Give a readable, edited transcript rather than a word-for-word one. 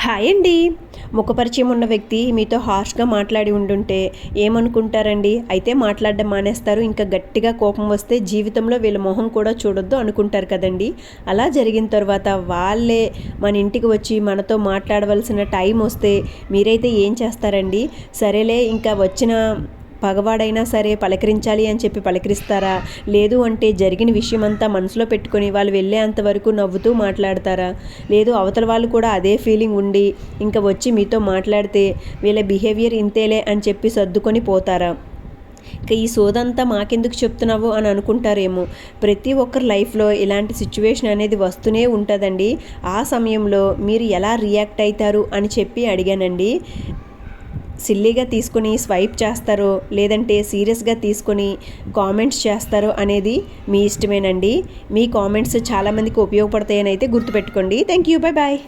Hi అండి. ముఖపరిచయం ఉన్న వ్యక్తి మీతో హార్ష్గా మాట్లాడి ఉండుంటే ఏమనుకుంటారండి? అయితే మాట్లాడడం మానేస్తారు. ఇంకా గట్టిగా కోపం వస్తే జీవితంలో వీళ్ళ మొహం కూడా చూడొద్దు అనుకుంటారు కదండి. అలా జరిగిన తర్వాత వాళ్ళే మన ఇంటికి వచ్చి మనతో మాట్లాడవలసిన టైం వస్తే మీరైతే ఏం చేస్తారండి? సరేలే ఇంకా వచ్చిన పగవాడైనా సరే పలకరించాలి అని చెప్పి పలకరిస్తారా? లేదు అంటే జరిగిన విషయమంతా మనసులో పెట్టుకొని వాళ్ళు వెళ్ళేంత వరకు నవ్వుతూ మాట్లాడతారా? లేదు అవతల వాళ్ళు కూడా అదే ఫీలింగ్ ఉండి ఇంకా వచ్చి మీతో మాట్లాడితే వీళ్ళ బిహేవియర్ ఇంతేలే అని చెప్పి సర్దుకొని పోతారా? ఇక ఈ సోదంతా మాకెందుకు చెప్తున్నావు అని అనుకుంటారేమో. ప్రతి ఒక్కరి లైఫ్లో ఇలాంటి సిచ్యువేషన్ అనేది వస్తూనే ఉంటుందండి. ఆ సమయంలో మీరు ఎలా రియాక్ట్ అవుతారు అని చెప్పి అడిగానండి. సిల్లీగా తీసుకొని స్వైప్ చేస్తారో లేదంటే సీరియస్గా తీసుకొని కామెంట్స్ చేస్తారో అనేది మీ ఇష్టమేనండి. మీ కామెంట్స్ చాలామందికి ఉపయోగపడతాయని అయితే గుర్తుపెట్టుకోండి. Thank you. Bye bye.